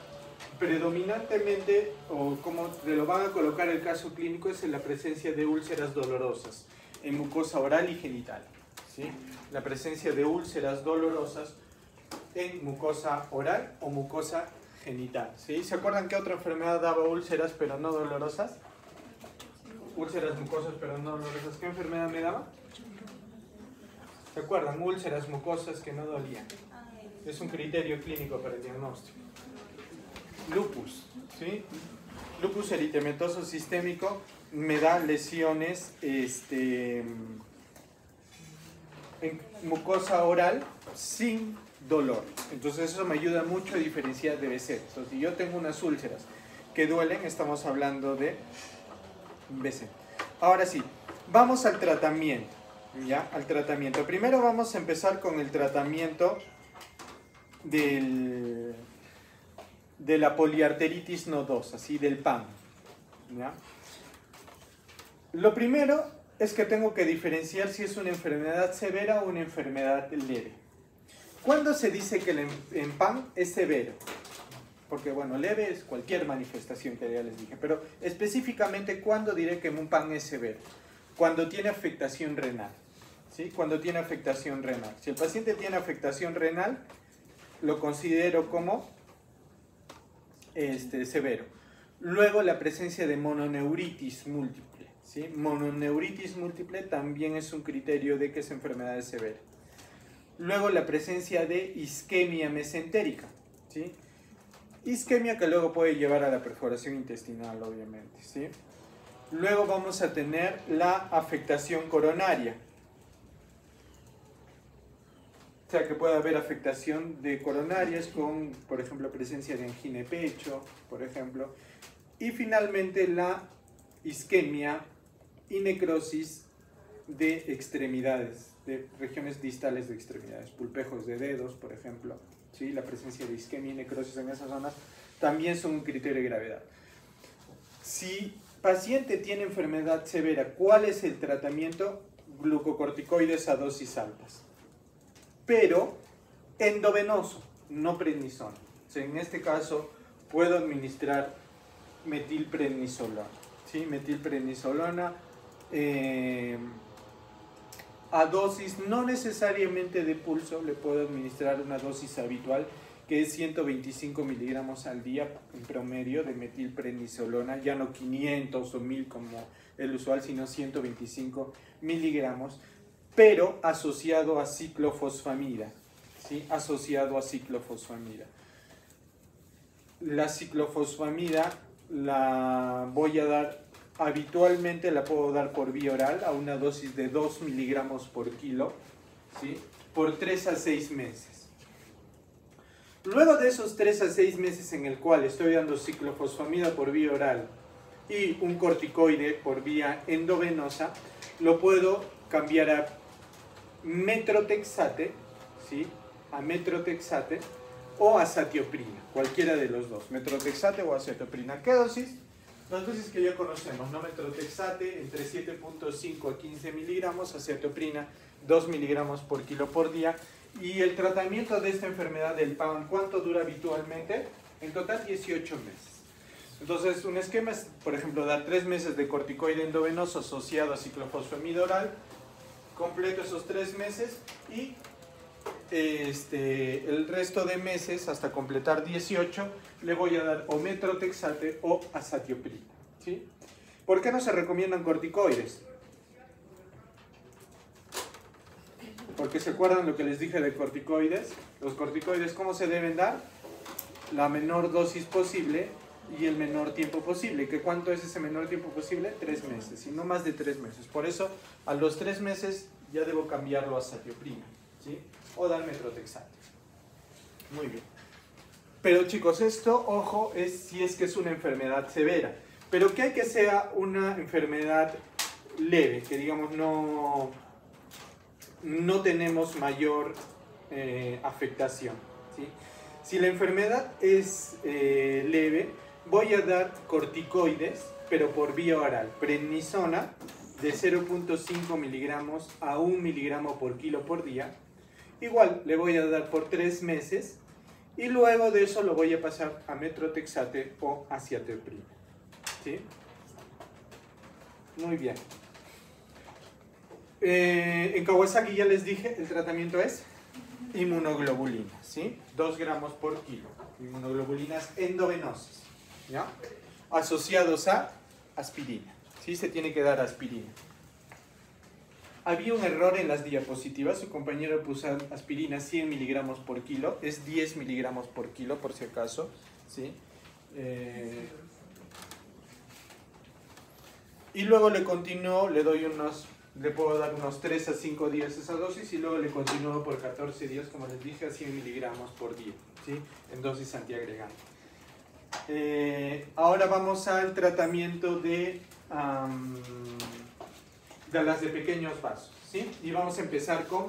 A: predominantemente, o como te lo van a colocar el caso clínico, es en la presencia de úlceras dolorosas en mucosa oral y genital, ¿sí? La presencia de úlceras dolorosas en mucosa oral o mucosa genital, ¿sí? ¿Se acuerdan que otra enfermedad daba úlceras pero no dolorosas? Úlceras mucosas pero no dolorosas. ¿Qué enfermedad me daba? ¿Se acuerdan? Úlceras mucosas que no dolían. Es un criterio clínico para el diagnóstico. Lupus, ¿sí? Lupus eritematoso sistémico me da lesiones en mucosa oral sin dolor. Entonces eso me ayuda mucho a diferenciar de Behçet. Entonces, si yo tengo unas úlceras que duelen, estamos hablando de Behçet. Ahora sí, vamos al tratamiento, ¿ya? Al tratamiento. Primero vamos a empezar con el tratamiento de la poliarteritis nodosa, ¿sí? Del PAN, ¿ya? Lo primero es que tengo que diferenciar si es una enfermedad severa o una enfermedad leve. ¿Cuándo se dice que el PAN es severo? Porque bueno, leve es cualquier manifestación que ya les dije, pero específicamente ¿cuándo diré que un PAN es severo? Cuando tiene afectación renal, ¿sí? Cuando tiene afectación renal. Si el paciente tiene afectación renal, lo considero como severo. Luego la presencia de mononeuritis múltiple, ¿sí? Mononeuritis múltiple también es un criterio de que es enfermedad severa. Luego la presencia de isquemia mesentérica, ¿sí? Isquemia que luego puede llevar a la perforación intestinal, obviamente, ¿sí? Luego vamos a tener la afectación coronaria. O sea que puede haber afectación de coronarias con, por ejemplo, presencia de angina de pecho, por ejemplo. Y finalmente la isquemia y necrosis de extremidades, de regiones distales de extremidades, pulpejos de dedos, por ejemplo, ¿sí? La presencia de isquemia y necrosis en esas zonas también son un criterio de gravedad. Si paciente tiene enfermedad severa, ¿cuál es el tratamiento? Glucocorticoides a dosis altas, pero endovenoso, no prednisona, En este caso puedo administrar metilprednisolona, ¿sí? Metilprednisolona a dosis no necesariamente de pulso, le puedo administrar una dosis habitual que es 125 miligramos al día en promedio de metilprednisolona, ya no 500 o 1000 como el usual, sino 125 miligramos, pero asociado a ciclofosfamida, ¿sí? Asociado a ciclofosfamida. La ciclofosfamida la voy a dar, habitualmente la puedo dar por vía oral a una dosis de 2 miligramos por kilo, ¿sí? Por 3 a 6 meses. Luego de esos 3 a 6 meses en el cual estoy dando ciclofosfamida por vía oral y un corticoide por vía endovenosa, lo puedo cambiar a metrotexate, ¿sí? A metrotexate o azatioprina, cualquiera de los dos, metrotexate o azatioprina. ¿Qué dosis? Las dosis que ya conocemos, ¿no? Metrotexate entre 7.5 a 15 miligramos, azatioprina 2 miligramos por kilo por día. Y el tratamiento de esta enfermedad del PAM, ¿cuánto dura habitualmente? En total 18 meses. Entonces, un esquema es, por ejemplo, dar 3 meses de corticoide endovenoso asociado a ciclofosfamida oral, completo esos 3 meses y el resto de meses, hasta completar 18, le voy a dar o metrotexate o azatioprina, ¿sí? ¿Por qué no se recomiendan corticoides? Porque se acuerdan lo que les dije de corticoides. Los corticoides, ¿cómo se deben dar? La menor dosis posible y el menor tiempo posible. ¿Que cuánto es ese menor tiempo posible? 3 meses, y no más de 3 meses. Por eso, a los 3 meses ya debo cambiarlo a azatioprina, ¿sí? O dar metrotexate. Muy bien. Pero chicos, esto, ojo, es si es que es una enfermedad severa. Pero que hay que sea una enfermedad leve, que digamos no tenemos mayor afectación, ¿sí? Si la enfermedad es leve, voy a dar corticoides, pero por vía oral. Prednisona de 0.5 miligramos a 1 miligramo por kilo por día. Igual le voy a dar por 3 meses y luego de eso lo voy a pasar a metrotexate o azatioprina, ¿sí? Muy bien. En Kawasaki ya les dije, el tratamiento es inmunoglobulina, ¿sí? 2 gramos por kilo. Inmunoglobulinas endovenosas, ¿ya? Asociados a aspirina, ¿sí? Se tiene que dar aspirina. Había un error en las diapositivas, su compañero puso aspirina 100 miligramos por kilo, es 10 miligramos por kilo por si acaso, ¿sí? Y luego le continúo, le puedo dar unos 3 a 5 días esa dosis y luego le continúo por 14 días, como les dije, a 100 miligramos por día, ¿sí? En dosis antiagregante. Ahora vamos al tratamiento de las de pequeños vasos, ¿sí? Y vamos a empezar con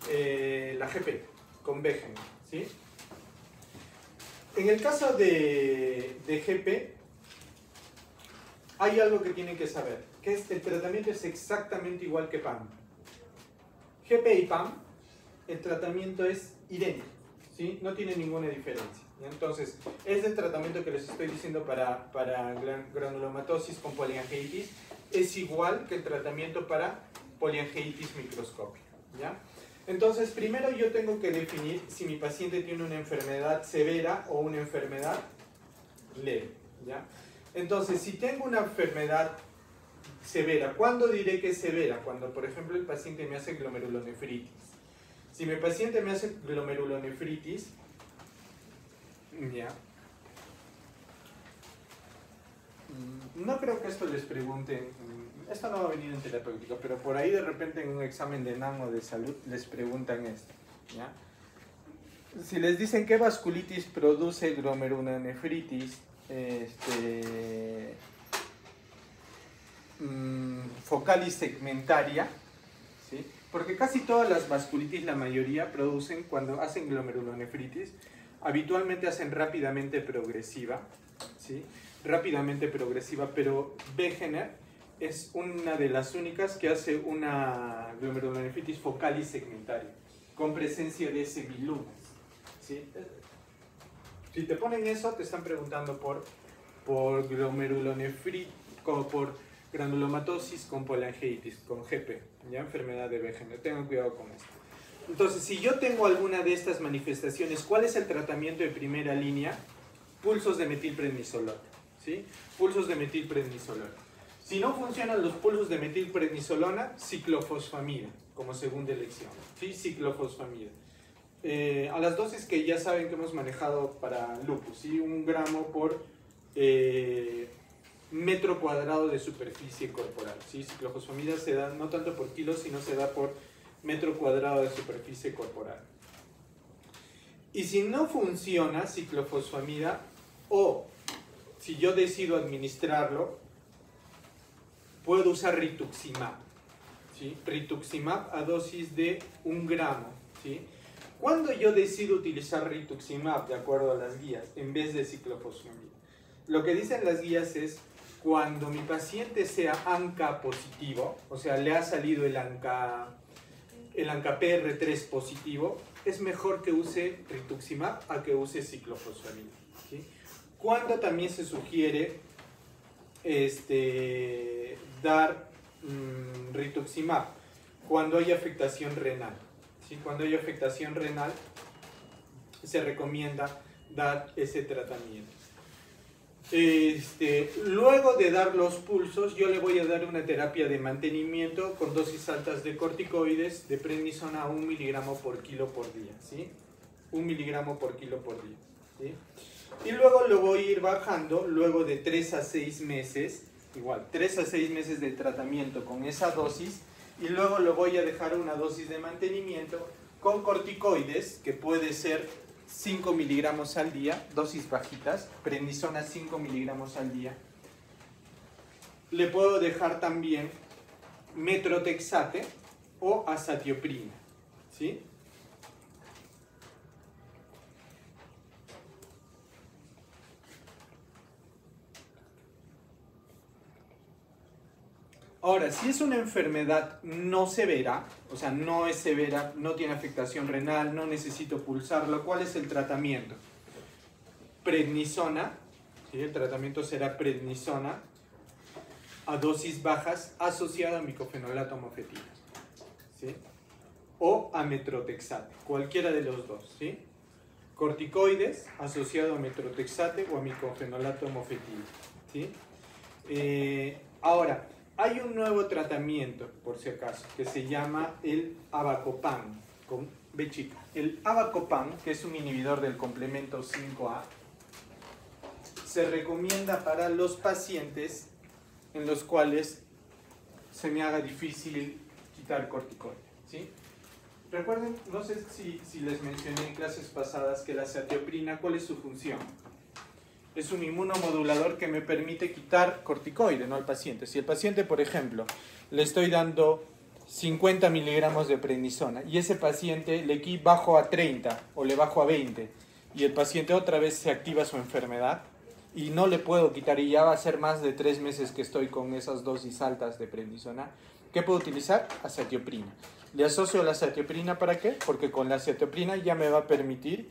A: la GP, con Wegener, ¿sí? En el caso de GP, hay algo que tienen que saber, que el tratamiento es exactamente igual que PAM. GP y PAM, el tratamiento es idéntico, ¿sí? No tiene ninguna diferencia. Entonces, el tratamiento que les estoy diciendo para granulomatosis con poliangeitis es igual que el tratamiento para poliangeitis microscópica, ¿ya? Entonces, primero yo tengo que definir si mi paciente tiene una enfermedad severa o una enfermedad leve, ¿ya? Entonces, si tengo una enfermedad severa, ¿cuándo diré que es severa? Cuando, por ejemplo, el paciente me hace glomerulonefritis. Si mi paciente me hace glomerulonefritis, ya. No creo que esto les pregunten, esto no va a venir en terapéutica, pero por ahí de repente en un examen de NAM o de salud les preguntan esto, ¿ya? Si les dicen qué vasculitis produce glomerulonefritis, focalis segmentaria, ¿sí? Porque casi todas las vasculitis, la mayoría, producen, cuando hacen glomerulonefritis, habitualmente hacen rápidamente progresiva, ¿sí? Rápidamente progresiva, pero Wegener es una de las únicas que hace una glomerulonefritis focalis segmentaria, con presencia de semilunas, ¿sí? Si te ponen eso, te están preguntando por glomerulonefritis, por granulomatosis con polyangiitis, con GP, ya enfermedad de Wegener. Tengan cuidado con esto. Entonces, si yo tengo alguna de estas manifestaciones, ¿cuál es el tratamiento de primera línea? Pulsos de metilprednisolona, ¿sí? Pulsos de metilprednisolona. Si no funcionan los pulsos de metilprednisolona, ciclofosfamida, como segunda elección, ¿sí? Ciclofosfamida. A las dosis que ya saben que hemos manejado para lupus, ¿sí? 1 gramo por metro cuadrado de superficie corporal, ¿sí? Ciclofosfamida se da no tanto por kilo, sino se da por metro cuadrado de superficie corporal. Y si no funciona ciclofosfamida, o si yo decido administrarlo, puedo usar rituximab, ¿sí? Rituximab a dosis de 1 gramo, ¿sí? ¿Cuándo yo decido utilizar rituximab de acuerdo a las guías en vez de ciclofosfamida? Lo que dicen las guías es cuando mi paciente sea ANCA positivo, o sea, le ha salido el ANCA-PR3 positivo, es mejor que use rituximab a que use ciclofosfamida, ¿sí? Cuando también se sugiere dar rituximab, cuando hay afectación renal, ¿sí? Cuando hay afectación renal se recomienda dar ese tratamiento. Luego de dar los pulsos, yo le voy a dar una terapia de mantenimiento con dosis altas de corticoides de prednisona a 1 miligramo por kilo por día, ¿sí? 1 miligramo por kilo por día, ¿sí? Y luego lo voy a ir bajando luego de 3 a 6 meses, igual, 3 a 6 meses de tratamiento con esa dosis, y luego lo voy a dejar una dosis de mantenimiento con corticoides, que puede ser 5 miligramos al día, dosis bajitas, prednisona 5 miligramos al día. Le puedo dejar también metrotexate o azatioprina, ¿sí? Ahora, si es una enfermedad no severa, o sea, no es severa, no tiene afectación renal, no necesito pulsarlo, ¿cuál es el tratamiento? Prednisona, ¿sí? El tratamiento será prednisona a dosis bajas asociada a micofenolato mofetil, ¿sí? O a metrotexate, cualquiera de los dos, ¿sí? Corticoides asociado a metrotexate o a micofenolato mofetil, ¿sí? Ahora, hay un nuevo tratamiento, por si acaso, que se llama el avacopan, con B chica. El avacopan, que es un inhibidor del complemento 5A, se recomienda para los pacientes en los cuales se me haga difícil quitar corticoides, ¿sí? Recuerden, no sé si les mencioné en clases pasadas que la azatioprina, ¿cuál es su función? Es un inmunomodulador que me permite quitar corticoide, ¿no? Al paciente. Si el paciente, por ejemplo, le estoy dando 50 miligramos de prednisona y ese paciente le bajo a 30 o le bajo a 20 y el paciente otra vez se activa su enfermedad y no le puedo quitar y ya va a ser más de 3 meses que estoy con esas dosis altas de prednisona, ¿qué puedo utilizar? Azatioprina. Le asocio la azatioprina, ¿para qué? Porque con la azatioprina ya me va a permitir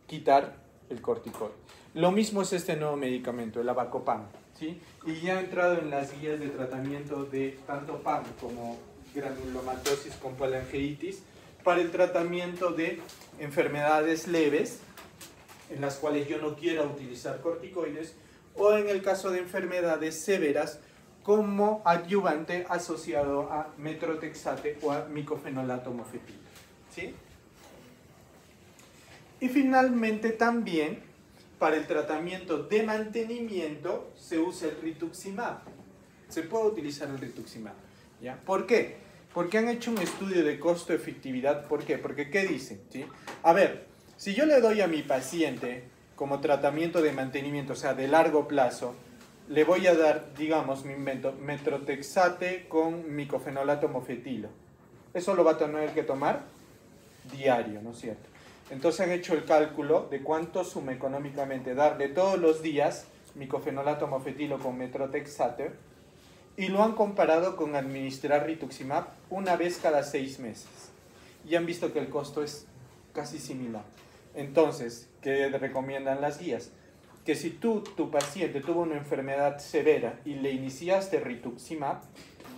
A: quitar el corticoide. Lo mismo es este nuevo medicamento, el avacopan, ¿sí? Y ya ha entrado en las guías de tratamiento de tanto PAN como granulomatosis con polyangiitis para el tratamiento de enfermedades leves en las cuales yo no quiera utilizar corticoides o en el caso de enfermedades severas como adyuvante asociado a metrotexate o a micofenolato mofetil, ¿sí? Y finalmente también para el tratamiento de mantenimiento se usa el rituximab. Se puede utilizar el rituximab, ¿ya? ¿Por qué? Porque han hecho un estudio de costo-efectividad. ¿Por qué? Porque ¿qué dicen? ¿Sí? A ver, si yo le doy a mi paciente como tratamiento de mantenimiento, o sea, de largo plazo, le voy a dar, digamos, me invento, metrotexate con micofenolato mofetilo. Eso lo va a tener que tomar diario, ¿no es cierto? Entonces han hecho el cálculo de cuánto suma económicamente darle todos los días micofenolato mofetilo con metrotexate y lo han comparado con administrar rituximab una vez cada 6 meses. Y han visto que el costo es casi similar. Entonces, que recomiendan las guías, que si tu paciente tuvo una enfermedad severa y le iniciaste rituximab,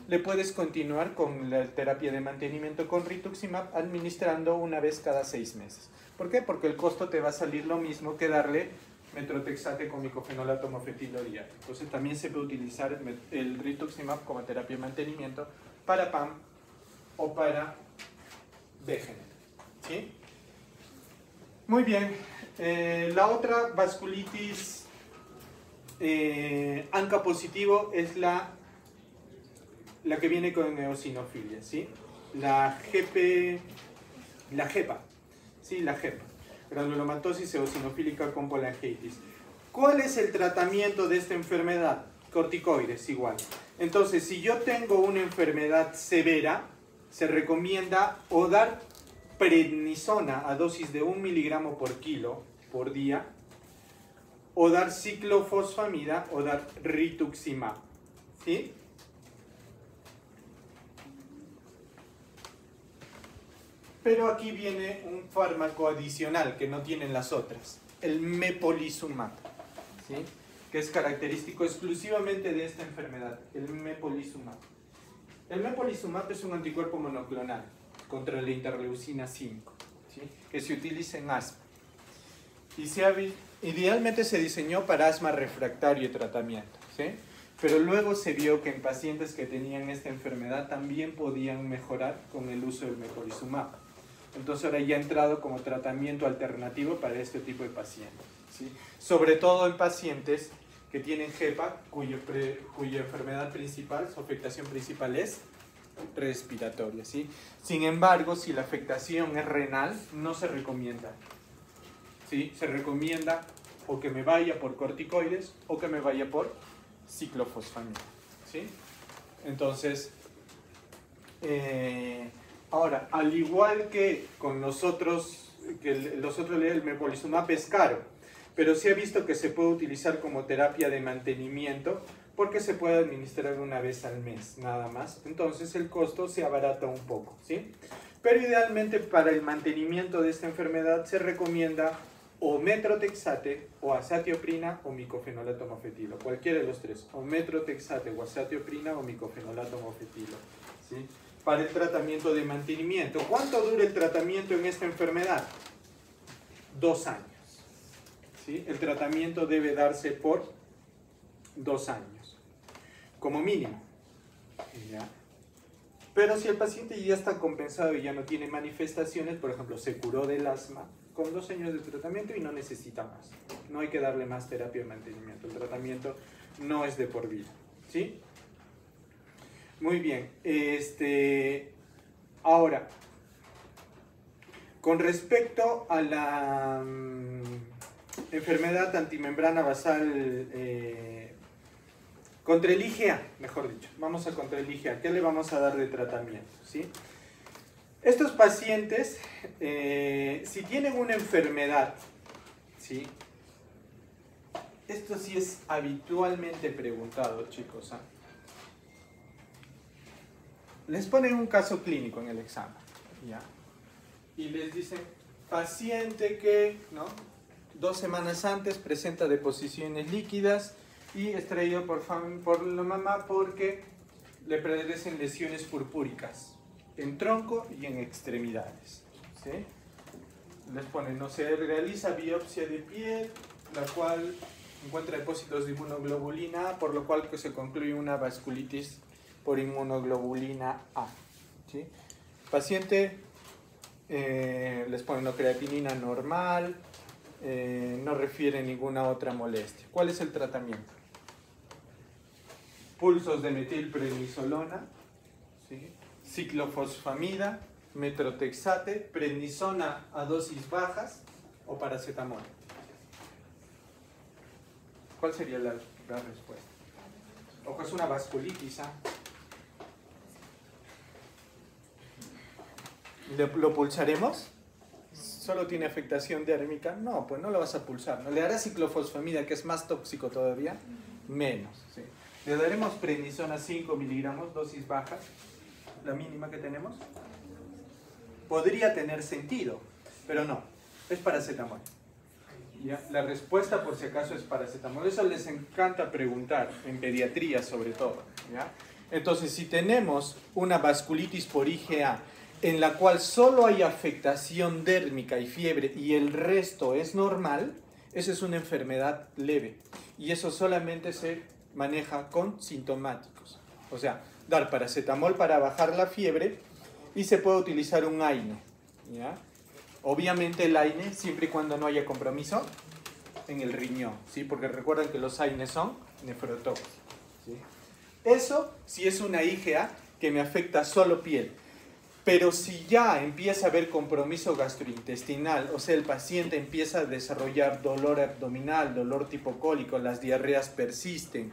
A: le puedes continuar con la terapia de mantenimiento con rituximab administrando una vez cada 6 meses. ¿Por qué? Porque el costo te va a salir lo mismo que darle metrotexate con micofenolato mofetilo diario. Entonces también se puede utilizar el rituximab como terapia de mantenimiento para PAM o para Wegener. ¿Sí? Muy bien. La otra vasculitis ANCA positivo es la que viene con eosinofilia, ¿sí? La GEPA, ¿sí? La GEPA, granulomatosis eosinofílica con polangitis. ¿Cuál es el tratamiento de esta enfermedad? Corticoides, igual. Entonces, si yo tengo una enfermedad severa, se recomienda o dar prednisona a dosis de 1 miligramo por kilo por día, o dar ciclofosfamida o dar rituximab, ¿sí? Pero aquí viene un fármaco adicional que no tienen las otras, el mepolizumab, ¿sí? Que es característico exclusivamente de esta enfermedad, el mepolizumab. El mepolizumab es un anticuerpo monoclonal contra la interleucina 5, ¿sí? Que se utiliza en asma. Y idealmente se diseñó para asma refractario y tratamiento, ¿sí? Pero luego se vio que en pacientes que tenían esta enfermedad también podían mejorar con el uso del mepolizumab. Entonces ahora ya ha entrado como tratamiento alternativo para este tipo de pacientes, ¿sí? Sobre todo en pacientes que tienen GEPA, cuya enfermedad principal, su afectación principal es respiratoria, ¿sí? Sin embargo, si la afectación es renal, no se recomienda, ¿sí? Se recomienda o que me vaya por corticoides o que me vaya por ciclofosfamida, ¿sí? Entonces, ahora, al igual que con los otros el mepolizumab es caro, pero se ha visto que se puede utilizar como terapia de mantenimiento porque se puede administrar una vez al mes, nada más. Entonces el costo se abarata un poco, ¿sí? Pero idealmente para el mantenimiento de esta enfermedad se recomienda o metrotexate, o azatioprina, o micofenolato mofetilo, cualquiera de los tres, o metrotexate, o azatioprina, o micofenolato mofetilo, ¿sí? Para el tratamiento de mantenimiento. ¿Cuánto dura el tratamiento en esta enfermedad? 2 años, ¿sí? El tratamiento debe darse por 2 años, como mínimo, ¿ya? Pero si el paciente ya está compensado y ya no tiene manifestaciones, por ejemplo, se curó del asma, con 2 años de tratamiento y no necesita más. No hay que darle más terapia de mantenimiento. El tratamiento no es de por vida, ¿sí? Muy bien. Ahora, con respecto a la enfermedad antimembrana basal contra el IgA, mejor dicho, vamos a contra el IgA. ¿Qué le vamos a dar de tratamiento? ¿Sí? Estos pacientes, si tienen una enfermedad, ¿sí? Esto sí es habitualmente preguntado, chicos, ¿eh? Les ponen un caso clínico en el examen, ¿ya? Y les dicen, paciente que, ¿no? 2 semanas antes presenta deposiciones líquidas y es traído por la mamá porque le padecen lesiones purpúricas en tronco y en extremidades, ¿sí? Les ponen, no se realiza biopsia de piel, la cual encuentra depósitos de inmunoglobulina A, por lo cual se concluye una vasculitis por inmunoglobulina A, ¿sí? Paciente, les ponen no creatinina normal, no refiere ninguna otra molestia. ¿Cuál es el tratamiento? Pulsos de metilprednisolona, ¿sí? Ciclofosfamida, metrotexate, prednisona a dosis bajas o paracetamol. ¿Cuál sería la respuesta? Ojo, es una vasculitis, ¿eh? ¿Lo pulsaremos? ¿Solo tiene afectación dérmica? No, pues no lo vas a pulsar, ¿no? ¿Le darás ciclofosfamida, que es más tóxico todavía? Menos, ¿sí? Le daremos prednisona 5 miligramos, dosis bajas, la mínima que tenemos. Podría tener sentido, pero no, es paracetamol. ¿Ya? La respuesta, por si acaso, es paracetamol. Eso les encanta preguntar, en pediatría sobre todo. ¿Ya? Entonces, si tenemos una vasculitis por IgA en la cual solo hay afectación dérmica y fiebre y el resto es normal, esa es una enfermedad leve. Y eso solamente se maneja con sintomáticos. O sea, dar paracetamol para bajar la fiebre y se puede utilizar un AINE. ¿Ya? Obviamente el AINE, siempre y cuando no haya compromiso en el riñón, ¿sí? Porque recuerden que los AINE son nefrotóxicos, ¿sí? Eso si es una IgA que me afecta solo piel. Pero si ya empieza a haber compromiso gastrointestinal, o sea, el paciente empieza a desarrollar dolor abdominal, dolor tipo cólico, las diarreas persisten,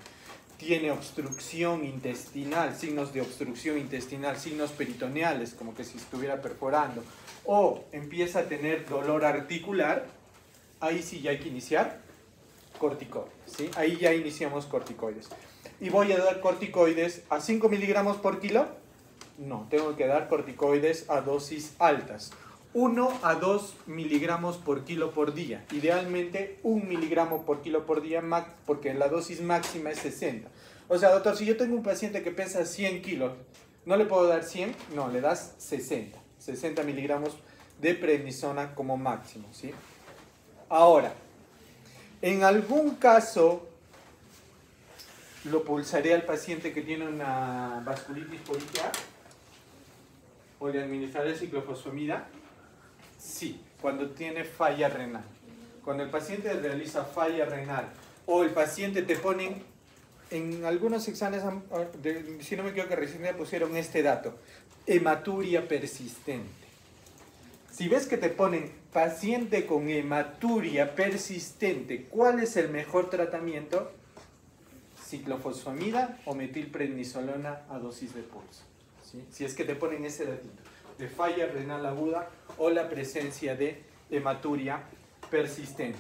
A: tiene obstrucción intestinal, signos de obstrucción intestinal, signos peritoneales, como que si estuviera perforando, o empieza a tener dolor articular, ahí sí ya hay que iniciar corticoides, ¿sí? Ahí ya iniciamos corticoides. ¿Y voy a dar corticoides a 5 miligramos por kilo? No, tengo que dar corticoides a dosis altas. 1 a 2 miligramos por kilo por día. Idealmente 1 miligramo por kilo por día, porque la dosis máxima es 60. O sea, doctor, si yo tengo un paciente que pesa 100 kilos, ¿no le puedo dar 100? No, le das 60. 60 miligramos de prednisona como máximo, ¿sí? Ahora, en algún caso lo pulsaré al paciente que tiene una vasculitis por IgA o le administraré ciclofosfamida. Sí, cuando tiene falla renal. Cuando el paciente realiza falla renal o el paciente te ponen, en algunos exámenes, si no me equivoco, recién me pusieron este dato, hematuria persistente. Si ves que te ponen paciente con hematuria persistente, ¿cuál es el mejor tratamiento? Ciclofosfamida o metilprednisolona a dosis de pulso, ¿sí? Si es que te ponen ese datito de falla renal aguda o la presencia de hematuria persistente.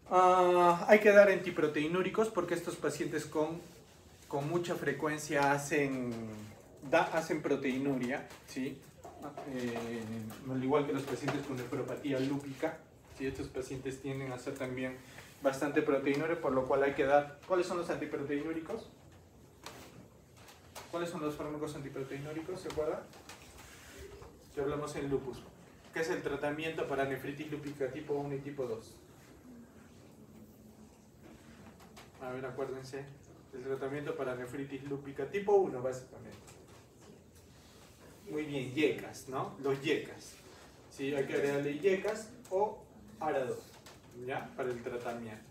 A: Hay que dar antiproteinúricos porque estos pacientes con mucha frecuencia hacen proteinuria, ¿sí? Al igual que los pacientes con nefropatía lúpica, ¿sí? Estos pacientes tienden a hacer también bastante proteinuria, por lo cual hay que dar. ¿Cuáles son los antiproteinúricos? ¿Cuáles son los fármacos antiproteinúricos? ¿Se acuerdan? Ya hablamos en lupus. ¿Qué es el tratamiento para nefritis lúpica tipo 1 y tipo 2? A ver, acuérdense. El tratamiento para nefritis lúpica tipo 1, básicamente. Muy bien, yecas, ¿no? Los yecas. ¿Sí? Hay que agregarle yecas o Aradol, ¿ya? Para el tratamiento.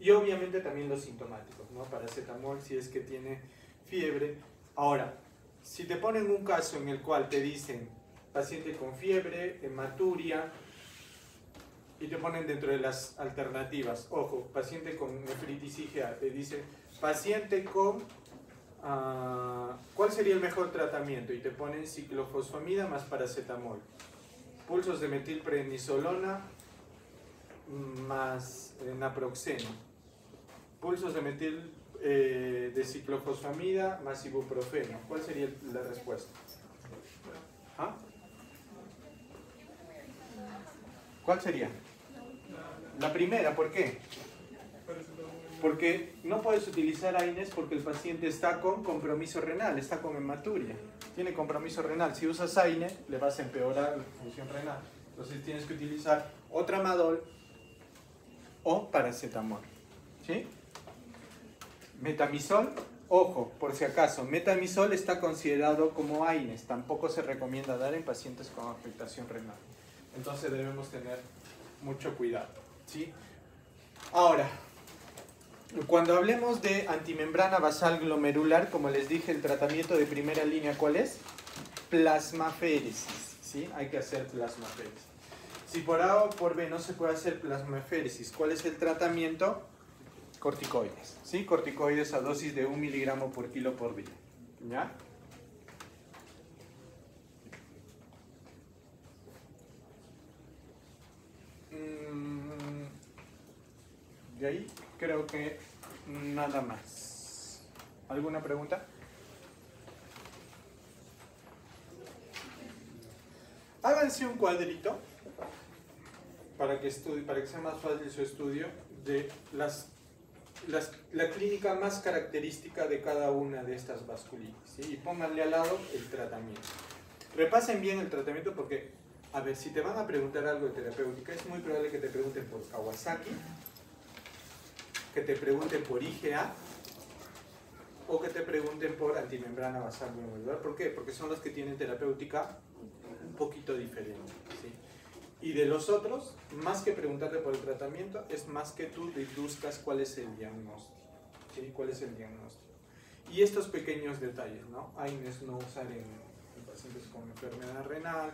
A: Y obviamente también los sintomáticos, ¿no? Paracetamol si es que tiene fiebre. Ahora, si te ponen un caso en el cual te dicen paciente con fiebre, hematuria, y te ponen dentro de las alternativas, ojo, paciente con nefritis IgA, te dicen paciente con, ¿cuál sería el mejor tratamiento? Y te ponen ciclofosfamida más paracetamol, pulsos de metilprednisolona más naproxeno, pulsos de ciclofosfamida más ibuprofeno. ¿Cuál sería la respuesta? ¿Ah? ¿Cuál sería? La primera, ¿por qué? Porque no puedes utilizar AINES porque el paciente está con compromiso renal, está con hematuria, tiene compromiso renal. Si usas AINE, le vas a empeorar la función renal. Entonces tienes que utilizar o tramadol o paracetamol, ¿sí? Metamizol, ojo, por si acaso, metamizol está considerado como AINES, tampoco se recomienda dar en pacientes con afectación renal. Entonces debemos tener mucho cuidado, ¿sí? Ahora, cuando hablemos de antimembrana basal glomerular, como les dije, el tratamiento de primera línea, ¿cuál es? Plasmaféresis, ¿sí? Hay que hacer plasmaféresis. Si por A o por B no se puede hacer plasmaféresis, ¿cuál es el tratamiento? Corticoides, ¿sí? Corticoides a dosis de 1 miligramo por kilo por día, ¿ya? De ahí creo que nada más. ¿Alguna pregunta? Háganse un cuadrito para que sea más fácil su estudio, de la clínica más característica de cada una de estas vasculitis, ¿sí? Y pónganle al lado el tratamiento. Repasen bien el tratamiento porque, a ver, si te van a preguntar algo de terapéutica, es muy probable que te pregunten por Kawasaki, que te pregunten por IgA, o que te pregunten por antimembrana basal molecular. ¿Por qué? Porque son los que tienen terapéutica un poquito diferente, ¿sí? Y de los otros, más que preguntarte por el tratamiento, es más que tú deduzcas cuál es el diagnóstico, ¿sí? ¿Cuál es el diagnóstico? Y estos pequeños detalles, ¿no? AINES no usar en pacientes con enfermedad renal,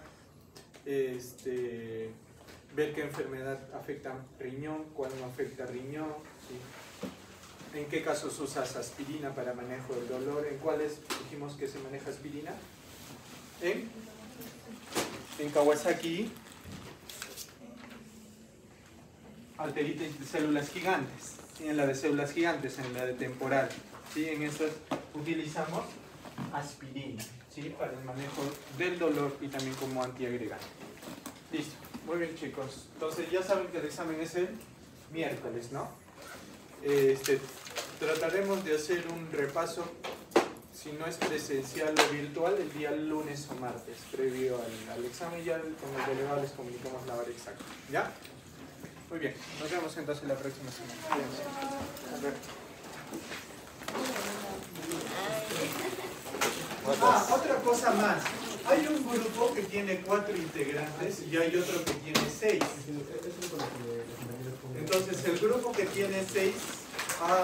A: ver qué enfermedad afecta riñón, cuál no afecta riñón, ¿sí? ¿En qué casos usas aspirina para manejo del dolor? ¿En cuáles dijimos que se maneja aspirina? En Kawasaki, arteritis de células gigantes, ¿sí? En la de células gigantes, en la de temporal, ¿sí? En estas utilizamos aspirina, ¿sí? Para el manejo del dolor y también como antiagregante. Listo, muy bien chicos. Entonces ya saben que el examen es el miércoles, ¿no? Trataremos de hacer un repaso, si no es presencial o virtual, el día lunes o martes, previo al examen. Ya con el delegado les comunicamos la hora exacta. ¿Ya? Muy bien, nos vemos entonces la próxima semana. Otra cosa más. Hay un grupo que tiene 4 integrantes y hay otro que tiene 6. Entonces, el grupo que tiene 6,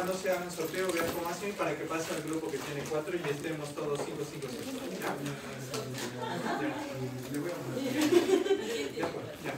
A: no se hagan sorteo, vean cómo hacen para que pase al grupo que tiene 4 y estemos todos 5, 5, 6. ¿Ya?